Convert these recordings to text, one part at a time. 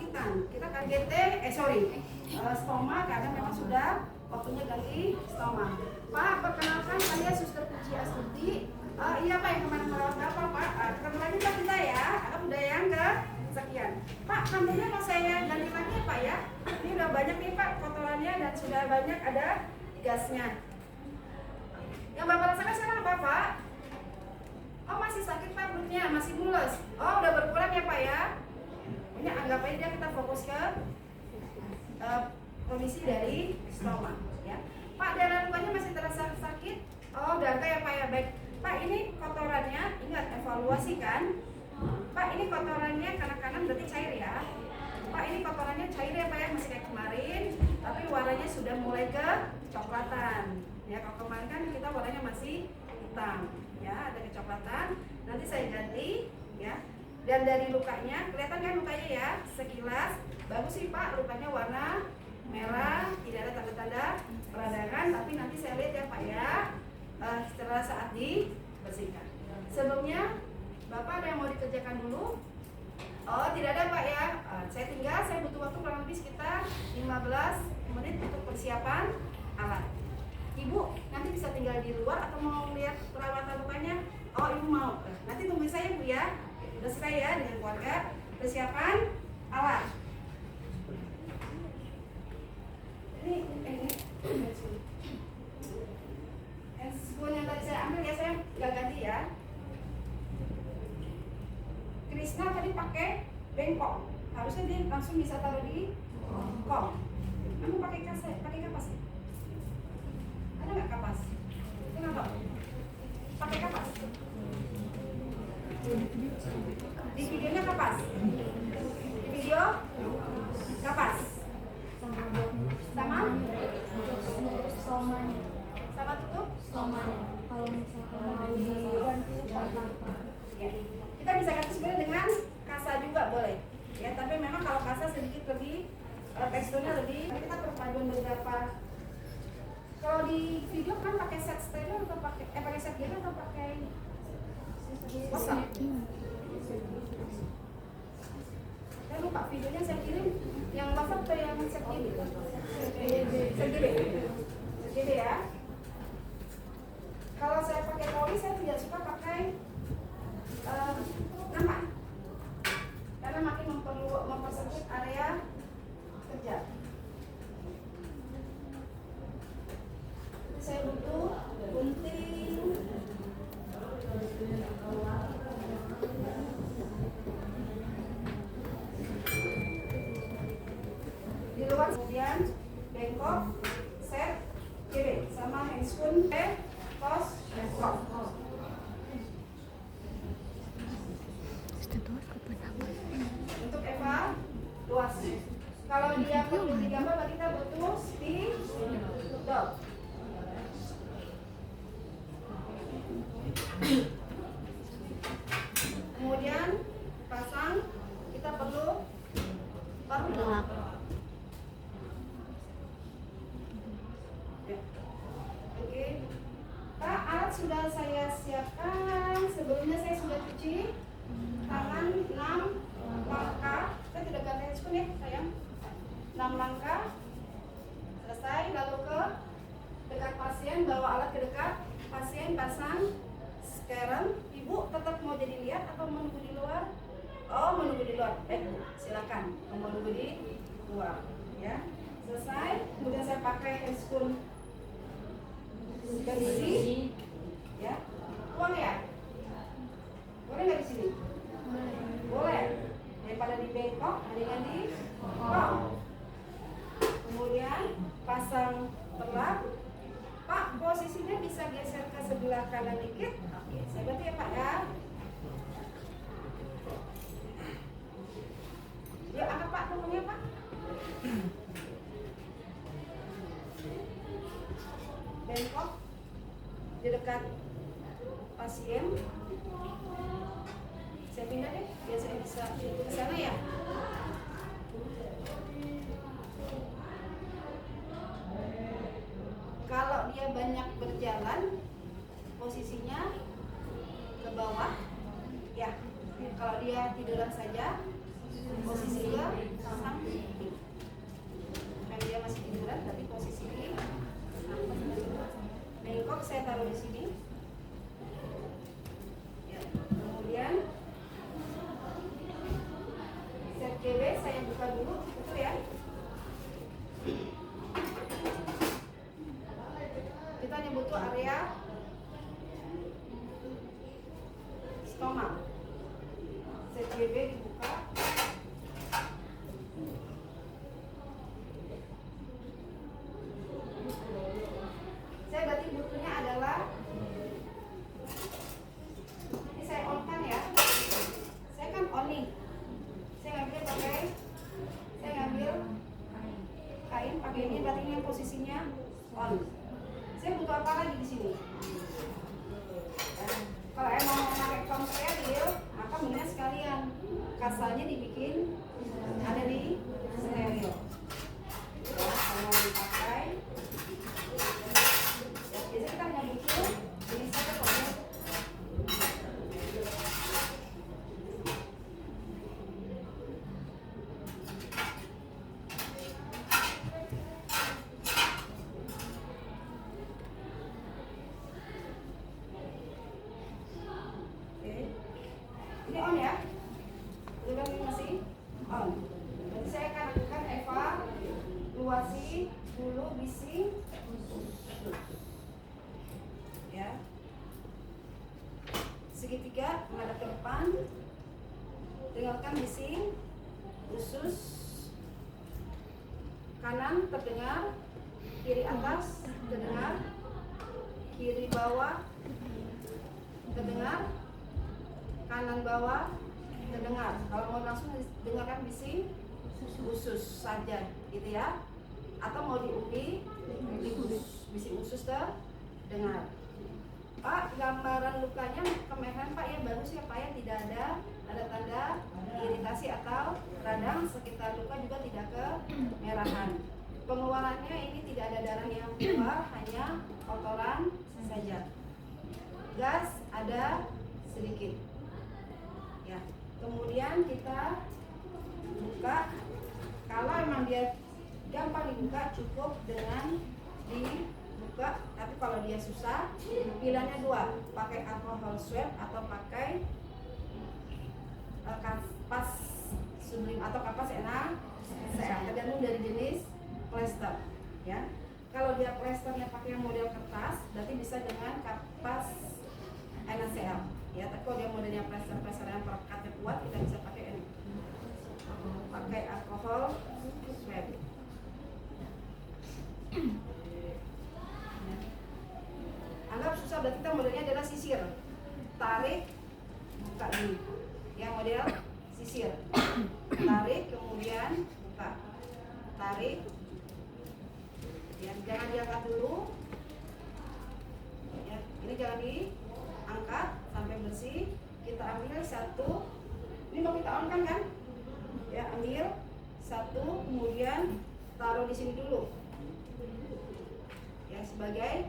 pastikan kita kan stoma karena memang sudah waktunya ganti stoma. Pak, perkenalkan saya Suster Puji Astuti. Iya Pak, yang kemarin merawat Bapak Pak. Ketemu lagi Pak kita ya. Udah yang ke sekian. Pak, kambingnya mau saya ganti lagi ya Pak ya. Ini udah banyak nih Pak kotorannya dan sudah banyak ada gasnya. Yang Bapak rasakan sekarang apa Pak? Oh masih sakit Pak perutnya, masih mules. Oh udah berkurang ya Pak ya. Ini anggap aja kita fokus ke kondisi dari stoma ya. Pak, daerah lukanya masih terasa sakit? Oh udah enggak ya Pak ya. Baik Pak, ini kotorannya, ingat evaluasi kan. Pak, ini kotorannya kanan-kanan berarti cair ya. Pak, ini kotorannya cair ya Pak ya, masih kayak kemarin, tapi warnanya sudah mulai ke coklatan ya. Kalau kemarin kan kita warnanya masih hitam ya, ada kecoklatan. Nanti saya ganti ya. Dan dari lukanya, kelihatan kan lukanya ya, sekilas bagus sih Pak, lukanya warna merah, tidak ada tanda-tanda peradangan. Tapi nanti saya lihat ya Pak ya, setelah saat dibersihkan. Sebelumnya Bapak ada yang mau dikerjakan dulu? Oh tidak ada Pak ya. Saya butuh waktu kurang lebih sekitar 15 menit untuk persiapan alat. Ibu nanti bisa tinggal di luar atau mau lihat perawatan lukanya? Oh ibu mau. Nanti tungguin saya Bu ya. Udah selesai ya dengan keluarga. Persiapan alat. Ini spoon yang tadi saya ambil ya, saya nggak ganti ya. Krisna tadi pakai bengkok, harusnya dia langsung bisa taruh di kong. Kamu pakai kapas ya? Ada nggak kapas? Kenapa? Pakai kapas? Di videonya kapas? Di video kapas? Sama? Sama tutup? Kalau misalkan mau diganti apa-apa. Ya. Kita bisa ganti sebenarnya dengan kasa juga boleh ya, tapi memang kalau kasa sedikit lebih teksturnya lebih. Kita perpaduan beberapa. Kalau di video kan pakai set steril atau pakai set gini atau pakai WhatsApp? Saya lupa videonya saya kirim yang WhatsApp atau yang set gini? Set gini ya. Kalau saya pakai poli saya tidak suka pakai nampak karena makin mempersempit area kerja. Saya butuh gunting, di luar, kemudian bengkok, set kiri sama handscoon, pos, bengkok. Untuk evaluasi, kalau dia perlu digambar, kita butuh spidol. Kemudian pasang, kita perlu perlak. Ya. Oke, Pak, alat sudah saya siapkan. Sebelumnya saya sudah cuci tangan 6 langkah. Saya tidak ganti handscoon ya sayang. 6 langkah selesai. Lalu ke dekat pasien, bawa alat ke dekat pasien, pasang sekarang. Ibu tetap mau jadi lihat atau menunggu di luar? Oh menunggu di luar. Silakan menunggu di luar ya. Selesai. Kemudian saya pakai handscoon bersih ya. Uang ya? Boleh nggak di sini? Boleh. Daripada di bengkok, mendingan di kong. Kemudian pasang perlak. Pak, posisinya bisa geser ke sebelah kanan dikit. Oke, saya bantu ya Pak ya. Ya, angkat Pak, tunggunya Pak. Bengkok di dekat pasien. Saya pindah deh, biar saya bisa ke sana ya. Kalau dia banyak berjalan, posisinya ke bawah. CB saya buka dulu, betul ya. Kita hanya butuh area stoma. CB dibuka. Saya berarti butuhnya adalah, ini saya on kan ya. Saya kan on nih. Saya ngambil kain pakai ini, berarti ini yang posisinya on. Saya butuh apa lagi di sini? Kalau emang mau pakai kaum steril, maka mendingan sekalian kasalnya dibikin ada di steril. Ya, kalau mau dipakai, biasanya kita hanya butuh ini saja kok ya. Ini on ya? Udah ini masih on. Jadi saya akan lakukan evaluasi dulu bising ya. Segitiga menghadap ke depan. Dengarkan bising. Usus kanan terdengar, kiri atas terdengar, kiri bawah terdengar, kanan bawah terdengar. Kalau mau langsung dengarkan bising usus saja gitu ya, atau mau diundi bising usus terdengar. Pak, gambaran lukanya kemerhan Pak ya, bagus ya Pak ya, tidak ada tanda-tanda iritasi atau radang sekitar luka, juga tidak kemerahan. Pengeluarannya ini tidak ada darah yang keluar, hanya kotoran saja. Gas ada sedikit. Ya, kemudian kita buka. Kalau emang dia gampang dibuka, cukup dengan dibuka. Tapi kalau dia susah, pilihannya dua: pakai alkohol swab atau pakai kapas sublim atau kapas NaCl, tergantung dari jenis plester. Ya, kalau dia plesternya pakai yang model kertas, berarti bisa dengan kapas NaCl. Ya, tapi kalau dia modelnya plester yang perekatnya kuat, kita bisa pakai alkohol swab. Anggap susah, berarti kita modelnya adalah sisir. Tarik, buka dulu. Ya, model sisir. Tarik, kemudian buka. Tarik. Ya, jangan diangkat dulu. Ya, ini jangan diangkat sampai bersih. Kita ambil satu. Ini mau kita on kan? Ya, ambil satu, kemudian taruh di sini dulu. Ya, sebagai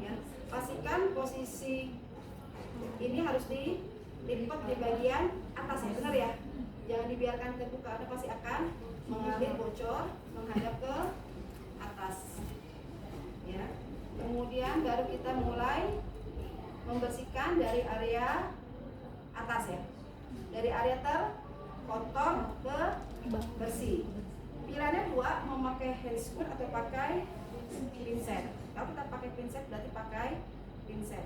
ya, pastikan posisi ini harus dilipat di bagian atas ya, benar ya? Jangan dibiarkan terbuka, karena pasti akan mengalir bocor menghadap ke atas. Ya. Kemudian baru kita mulai membersihkan dari area atas ya, dari area terkotor ke bersih. Pilihannya dua, memakai handscoon atau pakai pinset. Kalau kita pakai pinset berarti pakai pinset.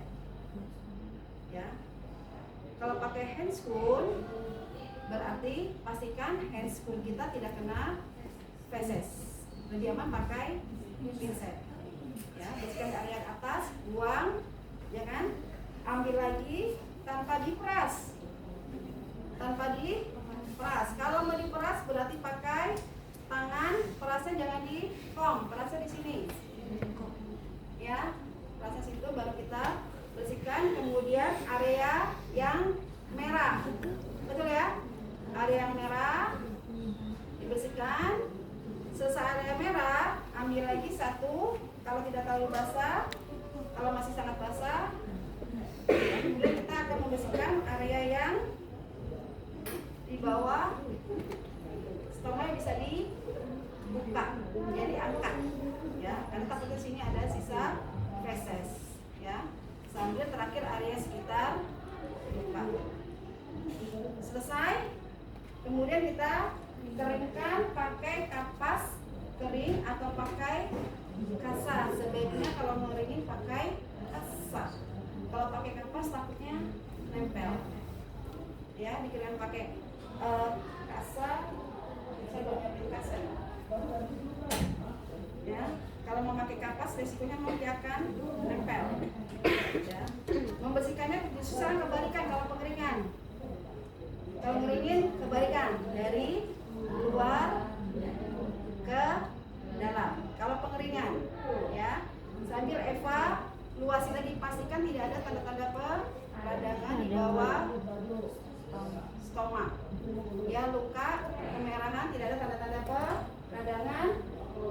Ya. Kalau pakai handscoon berarti pastikan handscoon kita tidak kena feses. Lebih aman pakai pinset. Ya, bersihkan area atas, buang, ya kan? Ambil lagi tanpa diperas. Tanpa diperas. Kalau mau diperas berarti pakai tangan, perasnya jangan di kong, perasnya di sini. Ya, perasnya situ baru kita bersihkan. Kemudian area yang merah, betul ya? Area yang merah dibersihkan. Selesai area merah, ambil lagi satu. Kalau tidak terlalu basah, kalau masih sangat basah, kemudian kita akan membersihkan area yang di bawah stoma, bisa dibuka, jadi angkat, ya, karena takutnya sini ada sisa feses, ya. Sambil terakhir area sekitar buka. Selesai. Kemudian kita keringkan pakai kapas kering atau pakai kasa. Sebaiknya kalau ngeringin pakai kasa. Kalau pakai kapas takutnya nempel. Ya, dikeringkan pakai kasa. Saya bawa nyiapin kasa. Ya, kalau mau pakai kapas resikonya nanti akan nempel. Ya. Membersihkannya susah kebalikan kalau pengeringan. Kalau ngeringin kebalikan dari luar ke dalam. Kalau pengeringan, ya, sambil evaluasi lagi, pastikan tidak ada tanda-tanda peradangan di bawah stoma. Ya, luka, kemerahan, tidak ada tanda-tanda peradangan.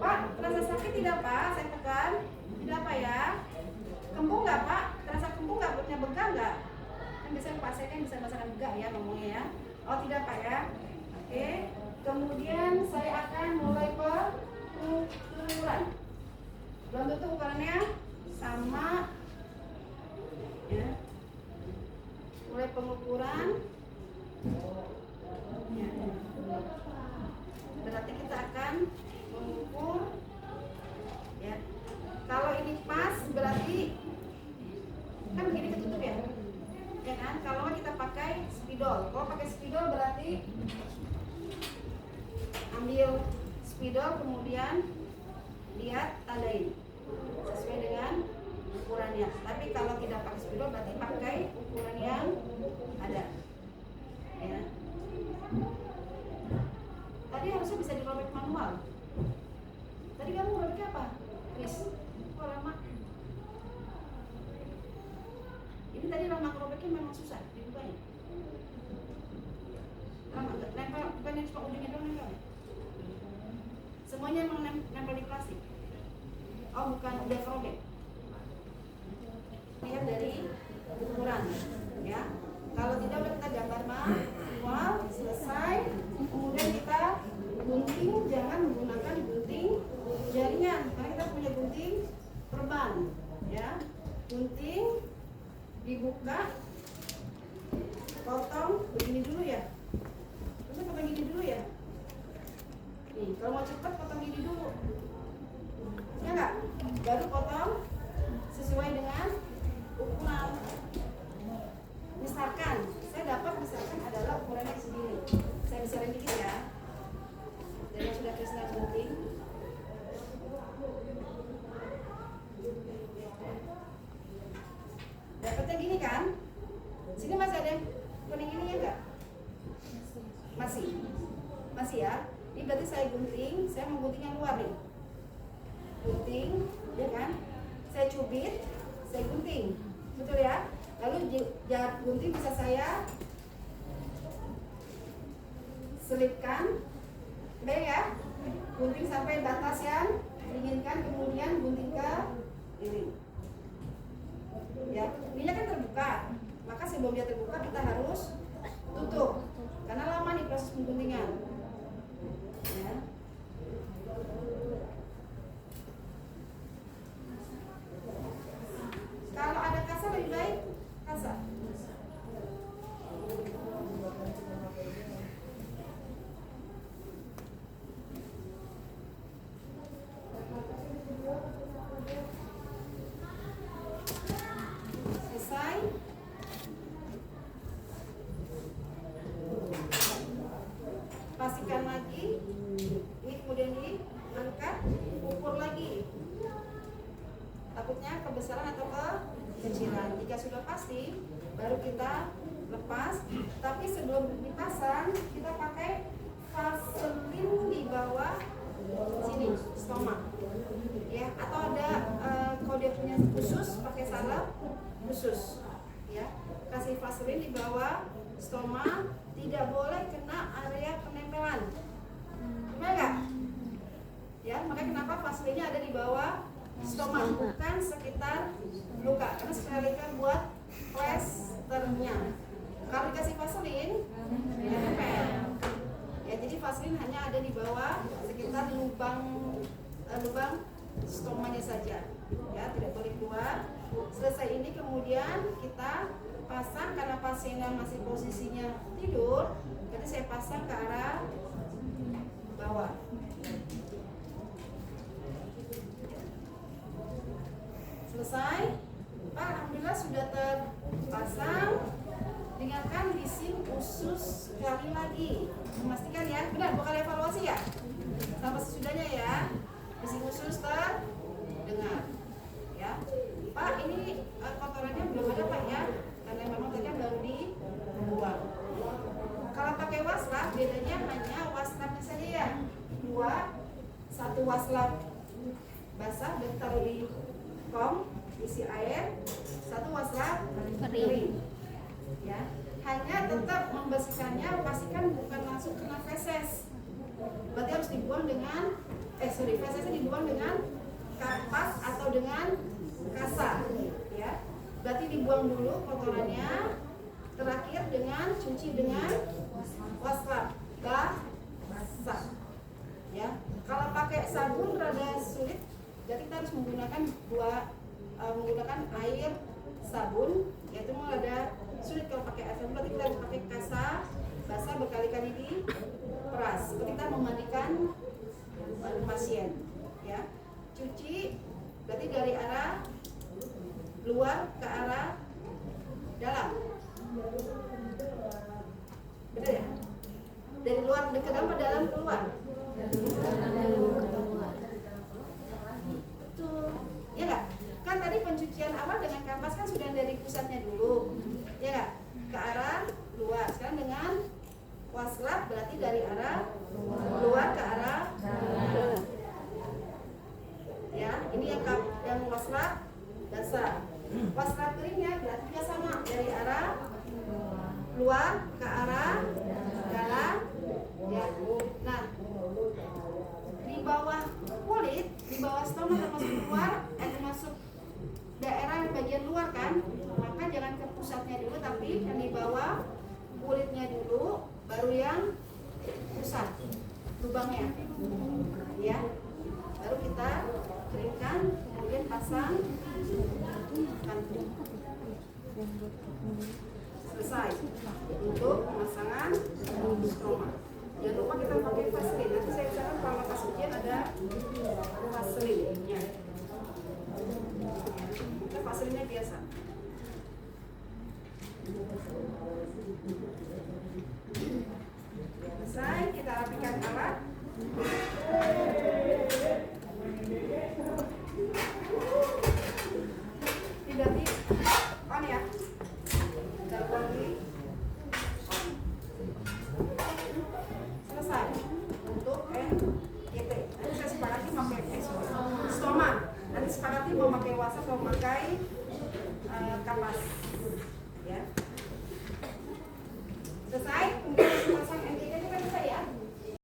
Pak, terasa sakit tidak Pak? Saya tekan. Tidak Pak ya? Kembung nggak Pak? Terasa kembung nggak? Perutnya begah nggak? Kan biasanya Pak saya kan bisa masakan begah ya ngomongnya ya. Oh tidak Pak ya? Oke. Kemudian saya akan mulai pengukuran. Belum tentu ukurannya sama. Ya. Mulai pengukuran. Ya. Berarti kita akan mengukur. Ya. Kalau ini pas berarti kan begini ketutup ya. Ya kan? Kalau kita pakai spidol. Kalau pakai spidol berarti ambil spidol kemudian lihat tandain sesuai dengan ukurannya. Tapi kalau tidak pakai spidol berarti pakai ukuran yang ada. Ya. Tadi harusnya bisa dirobek manual. Tadi kamu robeknya apa? Chris? Kok lama? Ini tadi lama robeknya memang susah dibukanya. Lama nggak? Nempel, bukan yang cuma ujungnya doang nempel. Semuanya emang nempel di plastik. Oh bukan, udah kerobek. Lihat dari ukuran, ya. Kalau tidak udah kita gambar manual, selesai. Kemudian kita gunting, jangan menggunakan gunting jaringan, karena kita punya gunting perban, ya. Gunting dibuka, potong begini dulu ya. Kita potong gini dulu ya. Nih, kalau mau cepat potong gini dulu, ya nggak? Baru potong sesuai dengan ukuran. Misalkan saya dapat adalah ukurannya segini. Saya besarin dikit ya. Jadi sudah Krisna gunting. Dapatnya gini kan? Sini masih ada yang kuning ini ya enggak? Masih ya. Ini berarti saya gunting. Saya mau gunting yang luar nih. Gunting, ya kan? Saya cubit, saya gunting, betul ya? Lalu jarak gunting bisa saya selipkan, baik ya? Gunting sampai batas yang diinginkan, kemudian gunting ke piring. Ya, ininya kan terbuka, maka sebelum dia terbuka kita harus tutup, karena lama nih proses pengguntingan. Ya. Kalau ada kasa lebih baik kasa. Selesai. Pastikan lagi. Ini kemudian diangkat, ukur lagi. Takutnya kebesaran atau kekecilan. Jika sudah pasti, baru kita lepas. Tapi sebelum dipasang, kita pakai vaselin di bawah sini, stoma. Ya, atau ada kalau dia punya khusus, pakai salep khusus. Ya, kasih vaselin di bawah stoma, tidak boleh kena area penempelan. Benar nggak? Ya, makanya kenapa vaselinnya ada di bawah stoma, bukan sekitar luka, karena sekitar luka buat plasternya. Kalau dikasih vaselin, ya nempel. Ya, jadi vaselin hanya ada di bawah sekitar lubang stomanya saja. Ya, tidak boleh keluar. Selesai ini kemudian kita pasang, karena pasiennya masih posisinya tidur, jadi saya pasang ke arah bawah. Selesai. Pak, alhamdulillah sudah terpasang. Dengarkan bising usus sekali lagi. Memastikan ya, benar bukan evaluasi ya? Sampai sesudahnya ya. Bising usus terdengar. Ya. Pak, ini kotorannya belum ada Pak ya, karena memang tadi baru dibuang. Kalau pakai waslap, bedanya hanya waslapnya saja ya. Satu waslap basah dan taruh di kom, isi air, satu waslap kering. Ya, hanya tetap membersihkannya, pastikan bukan langsung kena feses. Berarti harus dibuang dengan fesesnya dibuang dengan kapas atau dengan kasa. Ya, berarti dibuang dulu kotorannya, terakhir dengan cuci dengan waslap basah. Ya, kalau pakai sabun rada sulit, jadi kita harus menggunakan menggunakan air sabun, yaitu rada sulit kalau pakai air sabun. Berarti kita harus pakai kasa basah berkali-kali diperas. Kita memandikan pasien, ya. Cuci berarti dari arah luar ke arah dalam. Benar ya? Dari luar ke dalam atau dalam keluar? Betul. Ya nggak? Kan tadi pencucian awal dengan kapas kan sudah dari pusatnya dulu. Ya nggak? Ke arah luar. Sekarang dengan waslap berarti dari arah luar ke arah dalam. Ya, ini yang waslap basah. Waslap keringnya berarti juga sama, dari arah luar ke arah dalam. Ya. Nah, di bawah kulit, di bawah stoma termasuk luar, termasuk daerah bagian luar kan, maka jangan ke pusatnya dulu, tapi yang di bawah kulitnya dulu, baru yang pusat lubangnya. Ya, baru kita keringkan, kemudian pasang kantung. Selesai untuk pemasangan stoma. Jangan lupa kita pakai vaselin. Nanti saya usahakan kalau pas ujian ada vaselinnya. Kita vaselinnya biasa. Selesai, kita rapikan alat. Tidak di on ya. Telepon di selesai untuk NGT. Nanti saya sepakati pakai stoma. Nanti sepakati mau pakai waslap, mau pakai kapas.